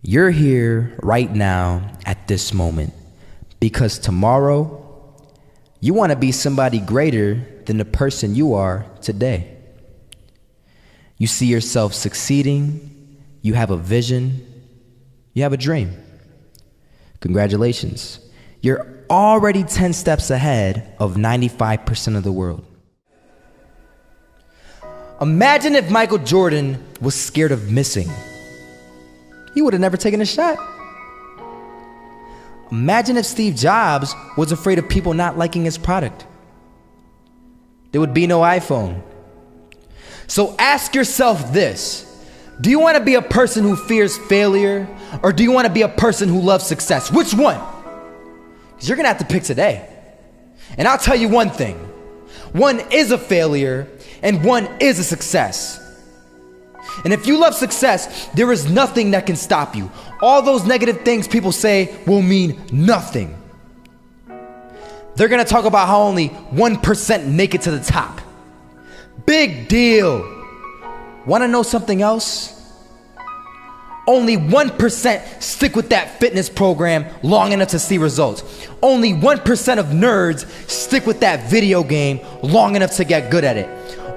You're here right now at this moment because tomorrow you want to be somebody greater than the person you are today. You see yourself succeeding, you have a vision, you have a dream. Congratulations. You're already 10 steps ahead of 95% of the world. Imagine if Michael Jordan was scared of missing. He would have never taken a shot. Imagine if Steve Jobs was afraid of people not liking his product. There would be no iPhone. So ask yourself this: do you want to be a person who fears failure, or do you want to be a person who loves success? Which one? Because you're going to have to pick today. And I'll tell you one thing: one is a failure and one is a success. And if you love success, there is nothing that can stop you. All those negative things people say will mean nothing. They're going to talk about how only 1% make it to the top. Big deal. Want to know something else? Only 1% stick with that fitness program long enough to see results. Only 1% of nerds stick with that video game long enough to get good at it.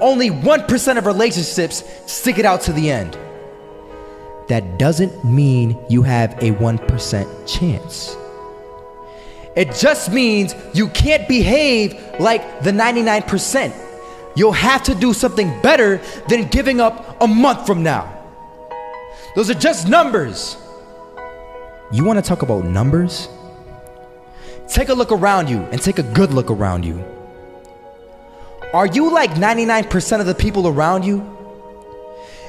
Only 1% of relationships stick it out to the end. That doesn't mean you have a 1% chance. It just means you can't behave like the 99%. You'll have to do something better than giving up a month from now. Those are just numbers. You want to talk about numbers? Take a look around you and take a good look around you. Are you like 99% of the people around you?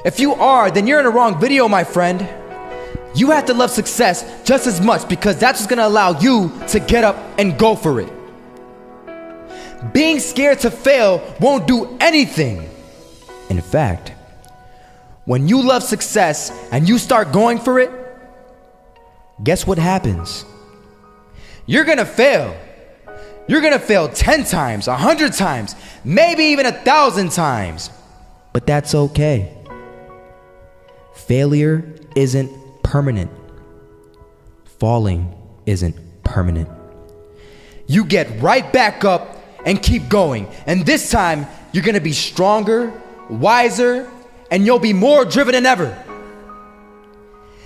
If you are, then you're in the wrong video, my friend. You have to love success just as much because that's what's going to allow you to get up and go for it. Being scared to fail won't do anything. In fact, when you love success and you start going for it, guess what happens? You're going to fail. You're going to fail 10 times, 100 times, maybe even 1,000 times. But that's okay. Failure isn't permanent. Falling isn't permanent. You get right back up and keep going. And this time, you're going to be stronger, wiser, and you'll be more driven than ever.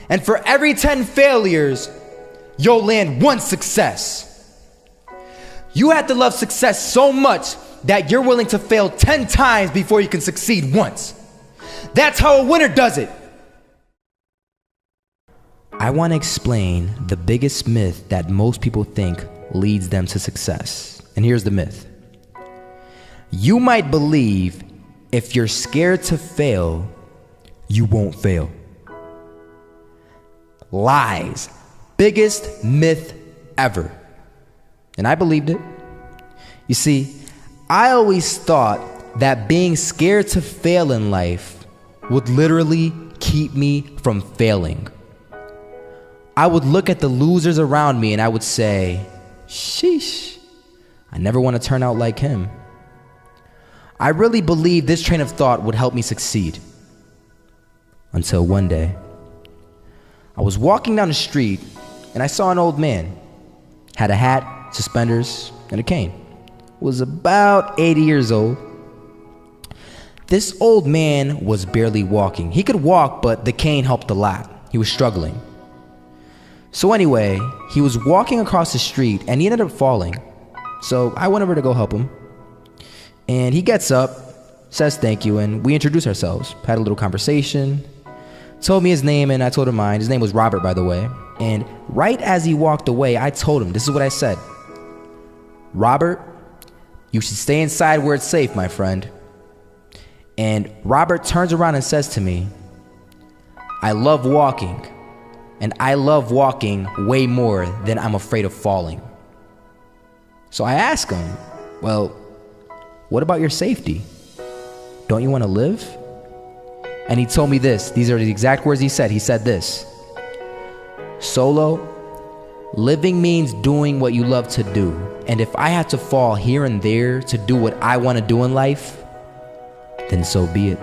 And for every 10 failures, you'll land one success. You have to love success so much that you're willing to fail 10 times before you can succeed once. That's how a winner does it. I want to explain the biggest myth that most people think leads them to success. And here's the myth. You might believe if you're scared to fail, you won't fail. Lies. Biggest myth ever. And I believed it. You see, I always thought that being scared to fail in life would literally keep me from failing. I would look at the losers around me and I would say, sheesh, I never want to turn out like him. I really believed this train of thought would help me succeed. Until one day, I was walking down the street and I saw an old man. Had a hat, suspenders, and a cane. Was about 80 years old. This old man was barely walking. He could walk, but the cane helped a lot. He was struggling. So anyway, he was walking across the street and he ended up falling. So I went over to go help him. And he gets up, says thank you, and we introduced ourselves. Had a little conversation. Told me his name and I told him mine. His name was Robert, by the way. And right as he walked away, I told him, this is what I said. Robert, you should stay inside where it's safe, my friend. And Robert turns around and says to me, I love walking. And I love walking way more than I'm afraid of falling. So I asked him, well, what about your safety? Don't you want to live? And he told me this. These are the exact words he said. He said this: Solo, living means doing what you love to do. And if I have to fall here and there to do what I want to do in life, then so be it.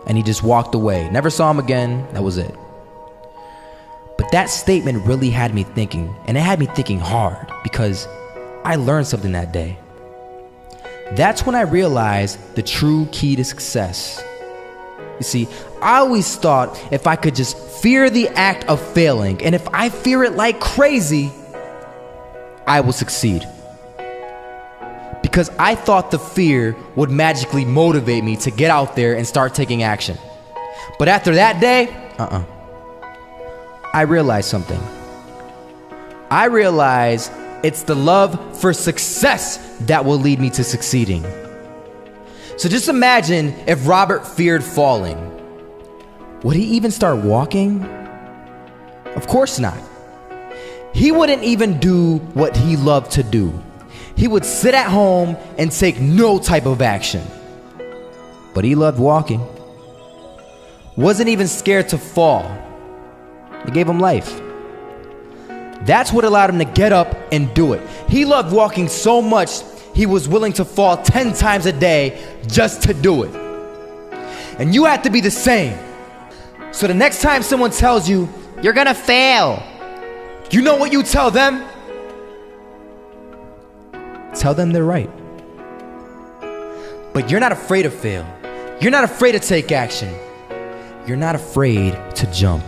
And he just walked away. Never saw him again. That was it. That statement really had me thinking, and it had me thinking hard because I learned something that day. That's when I realized the true key to success. You see, I always thought if I could just fear the act of failing, and if I fear it like crazy, I will succeed. Because I thought the fear would magically motivate me to get out there and start taking action. But after that day, I realized something. I realized it's the love for success that will lead me to succeeding. So just imagine if Robert feared falling. Would he even start walking? Of course not. He wouldn't even do what he loved to do. He would sit at home and take no type of action. But he loved walking. Wasn't even scared to fall. It gave him life. That's what allowed him to get up and do it. He loved walking so much, he was willing to fall 10 times a day just to do it. And you have to be the same. So the next time someone tells you, you're gonna fail, you know what you tell them? Tell them they're right. But you're not afraid to fail. You're not afraid to take action. You're not afraid to jump.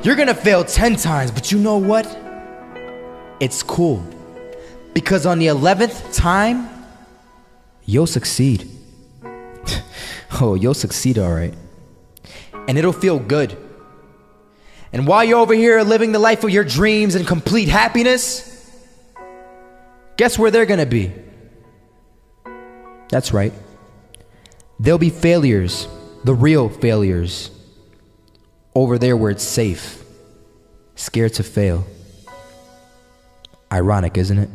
You're gonna fail 10 times, but you know what? It's cool. Because on the 11th time, you'll succeed. Oh, you'll succeed all right. And it'll feel good. And while you're over here living the life of your dreams and complete happiness, guess where they're gonna be? That's right. They'll be failures, the real failures. Over there where it's safe, scared to fail. Ironic, isn't it?